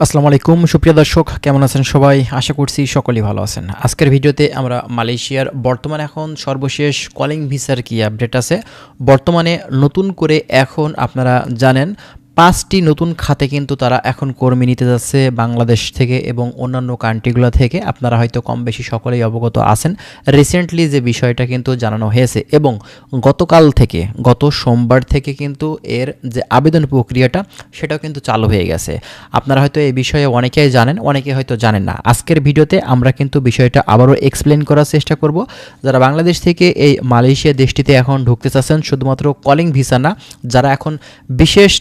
আসসালামু আলাইকুম সুপ্রিয় দর্শক, কেমন আছেন সবাই? আশা করছি সকলেই ভালো আছেন। আজকের ভিডিওতে আমরা মালয়েশিয়ার বর্তমানে এখন সর্বশেষ কলিং ভিসার কি আপডেট আছে, বর্তমানে নতুন করে এখন আপনারা জানেন 5টি নতুন খাতে কিন্তু তারা এখন কর্মী নিতে যাচ্ছে বাংলাদেশ থেকে এবং অন্যান্য কান্ট্রিগুলো থেকে। আপনারা হয়তো কম বেশি সকলেই অবগত আছেন। রিসেন্টলি যে বিষয়টা কিন্তু জানানো হয়েছে এবং গতকাল থেকে, গত সোমবার থেকে কিন্তু এর যে আবেদন প্রক্রিয়াটা সেটাও কিন্তু চালু হয়ে গেছে। আপনারা হয়তো এই বিষয়ে অনেকেই জানেন, অনেকে হয়তো জানেন না। আজকের ভিডিওতে আমরা কিন্তু বিষয়টা আবারও এক্সপ্লেন করার চেষ্টা করব। যারা বাংলাদেশ থেকে এই মালয়েশিয়া দেশটিতে এখন ঢুকতে চাচ্ছেন, শুধুমাত্র কলিং ভিসা না, যারা এখন বিশেষ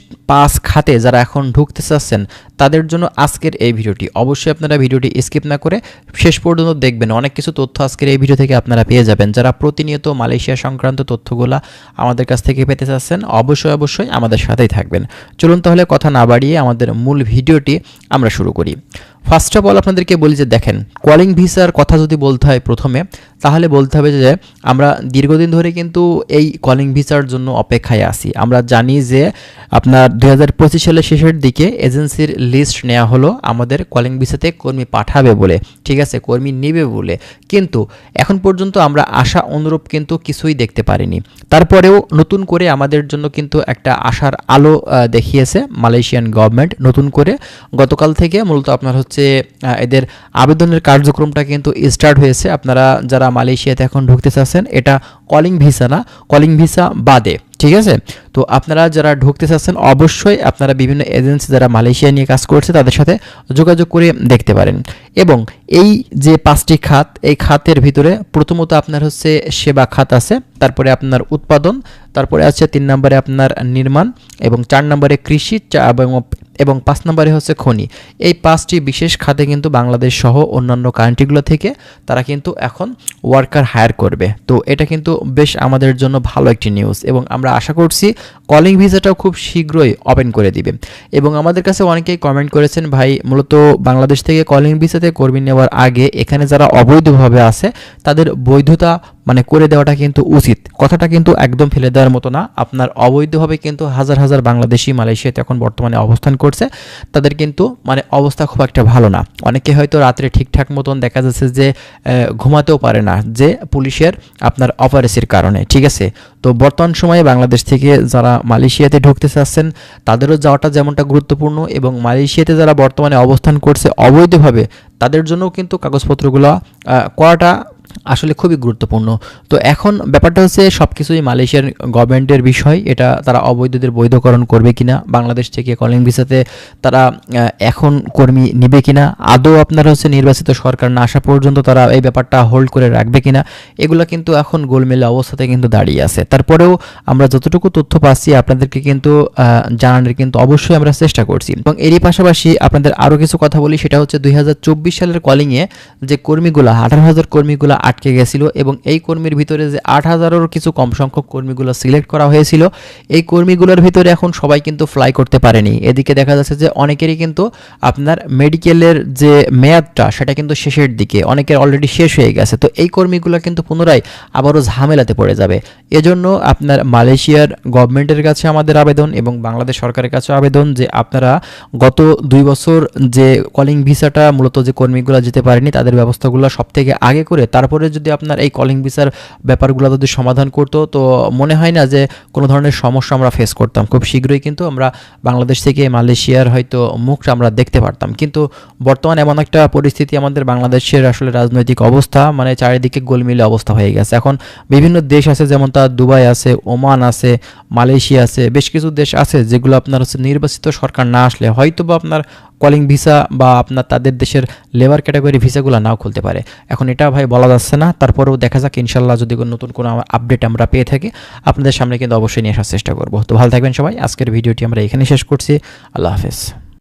খাতে যারা এখন ঢুকতে চাচ্ছেন তাদের জন্য আজকের এই ভিডিওটি। অবশ্যই আপনারা ভিডিওটি স্কিপ না করে শেষ পর্যন্ত দেখবেন। অনেক কিছু তথ্য আজকের এই ভিডিও থেকে আপনারা পেয়ে যাবেন। যারা প্রতিনিয়ত মালয়েশিয়া সংক্রান্ত তথ্যগুলো আমাদের কাছ থেকে পেতে চাচ্ছেন, অবশ্যই আমাদের সাথেই থাকবেন। চলুন তাহলে কথা না বাড়িয়ে আমাদের মূল ভিডিওটি আমরা শুরু করি। ফার্স্ট অফ অল আপনাদেরকে বলি যে দেখেন, কলিং ভিসার কথা যদি বলতে হয় প্রথমে, তাহলে বলতে হবে যে আমরা দীর্ঘদিন ধরে কিন্তু এই কলিং ভিসার জন্য অপেক্ষায় আছি। আমরা জানি যে আপনার 2025 সালের শেষের দিকে এজেন্সির লিস্ট নেওয়া হলো আমাদের কলিং ভিসাতে কর্মী পাঠাবে বলে, ঠিক আছে, কর্মী নেবে বলে, কিন্তু এখন পর্যন্ত আমরা আশা অনুরূপ কিন্তু কিছুই দেখতে পারিনি। তারপরেও নতুন করে আমাদের জন্য কিন্তু একটা আশার আলো দেখিয়েছে মালয়েশিয়ান গভর্নমেন্ট। নতুন করে গতকাল থেকে মূলত আপনার এদের আবেদনের কার্যক্রমটা কিন্তু স্টার্ট হয়েছে। আপনারা যারা মালয়েশিয়াতে এখন ঢুকতে চাচ্ছেন, এটা কলিং ভিসা না, কলিং ভিসা বাদে, ঠিক আছে। তো আপনারা যারা ঢুকতে চাচ্ছেন অবশ্যই আপনারা বিভিন্ন এজেন্সি যারা মালয়েশিয়া নিয়ে কাজ করছে তাদের সাথে যোগাযোগ করে দেখতে পারেন। এবং এই যে 5টি খাত, এই খাতের ভিতরে প্রথমত আপনার সেবা খাত আছে, তারপরে আপনার উৎপাদন, তারপরে আছে 3 নম্বরে আপনার নির্মাণ, এবং 4 নম্বরে কৃষি, এবং 5 নম্বরে খনি। এই 5টি বিশেষ খাতে কিন্তু বাংলাদেশ সহ অন্যান্য কান্ট্রিগুলো থেকে তারা কিন্তু এখন ওয়ার্কার হায়ার করবে। তো এটা কিন্তু বেশ আমাদের জন্য ভালো একটি নিউজ এবং আমরা আশা করছি কলিং ভিসাটাও খুব শীঘ্রই ওপেন করে দিবে। এবং আমাদের কাছে অনেকেই কমেন্ট করেছেন, ভাই মূলত বাংলাদেশ থেকে কলিং ভিসাতে কর্মী নেওয়ার আগে এখানে যারা অবৈধভাবে আছে তাদের বৈধতা করে দেওয়াটা কিন্তু উচিত। কথাটা কিন্তু একদম ফেলে দেওয়ার মতো না। আপনার অবৈধভাবে কিন্তু হাজার হাজার বাংলাদেশি মালয়েশিয়াতে এখন বর্তমানে অবস্থান করছে, তাদের কিন্তু অবস্থা খুব একটা ভালো না। অনেকে হয়তো রাত্রে ঠিকঠাক মতন দেখা যাচ্ছে যে ঘুমাতেও পারে না, যে পুলিশের আপনার অপারেশনের কারণে, ঠিক আছে। তো বর্তমান সময়ে বাংলাদেশ থেকে যারা মালয়েশিয়াতে ঢুকতে চাচ্ছেন তাদেরও যাওয়াটা যেমনটা গুরুত্বপূর্ণ, এবং মালয়েশিয়াতে যারা বর্তমানে অবস্থান করছে অবৈধভাবে তাদের জন্যও কিন্তু কাগজপত্রগুলো করাটা আসলে খুবই গুরুত্বপূর্ণ। তো এখন ব্যাপারটা সব কিছুই মালয়েশিয়ার গভর্নমেন্টের বিষয়। এটা তারা অবৈধদের বৈধকরণ করবে কিনা, বাংলাদেশ থেকে কলিং ভিসাতে তারা এখন কর্মী নিবে কিনা, আদৌ আপনার নির্বাচিত সরকার না আসা পর্যন্ত তারা এই ব্যাপারটা হোল্ড করে রাখবে কিনা, এগুলো কিন্তু এখন গোলমেলে অবস্থাতে কিন্তু দাঁড়িয়ে আছে। তারপরেও আমরা যতটুকু তথ্য পাচ্ছি আপনাদেরকে কিন্তু জানানোর কিন্তু অবশ্যই আমরা চেষ্টা করছি। এবং এরই পাশাপাশি আপনাদের আরও কিছু কথা বলি, সেটা 2024 সালের কলিংয়ে যে কর্মীগুলো 18,000 কর্মীগুলো আটকে গেছিল, এবং এই কর্মীর ভিতরে যে 8,000-এরও কিছু কম সংখ্যক কর্মীগুলো সিলেক্ট করা হয়েছিল, এই কর্মীগুলোর ভিতরে এখন সবাই কিন্তু ফ্লাই করতে পারেনি। এদিকে দেখা যাচ্ছে যে অনেকেরই কিন্তু আপনার মেডিকেলের যে মেয়াদটা সেটা কিন্তু শেষের দিকে, অনেকের অলরেডি শেষ হয়ে গেছে। তো এই কর্মীগুলো কিন্তু পুনরায় আবারও ঝামেলাতে পড়ে যাবে। এজন্য আপনার মালয়েশিয়ার গভর্নমেন্টের কাছে আমাদের আবেদন এবং বাংলাদেশ সরকারের কাছে আবেদন যে আপনারা গত 2 বছর যে কলিং ভিসাটা মূলত যে কর্মীগুলো যেতে পারেনি তাদের ব্যবস্থাগুলো সব থেকে আগে করে তারপরে যদি আপনার এই কলিং ভিসার ব্যাপারগুলো যদি সমাধান করতো, তো মনে হয় না যে কোনো ধরনের সমস্যা আমরা ফেস করতাম। খুব শীঘ্রই কিন্তু আমরা বাংলাদেশ থেকে মালয়েশিয়ার হয়তো মুখটা আমরা দেখতে পারতাম। কিন্তু বর্তমানে এমন একটা পরিস্থিতি আমাদের বাংলাদেশের আসলে রাজনৈতিক অবস্থা চারিদিকে গোলমিলে অবস্থা হয়ে গেছে। এখন বিভিন্ন দেশ আছে, যেমন তার দুবাই আছে, ওমান আছে, মালয়েশিয়া আছে, বেশ কিছু দেশ আছে যেগুলো আপনার নির্বাচিত সরকার না আসলে হয়তো বা আপনার কলিং ভিসা বা আপনার তাদের দেশের লেবার ক্যাটাগরি ভিসাগুলো নাও খুলতে পারে। এখন এটা ভাই বলা যাচ্ছে না, তারপরেও দেখা যাক, ইনশাল্লাহ যদি নতুন কোনো আপডেট আমরা পেয়ে থাকি আপনাদের সামনে কিন্তু অবশ্যই নিয়ে আসার চেষ্টা করব। তো ভালো থাকবেন সবাই। আজকের ভিডিওটি আমরা এখানে শেষ করছি। আল্লাহ হাফেজ।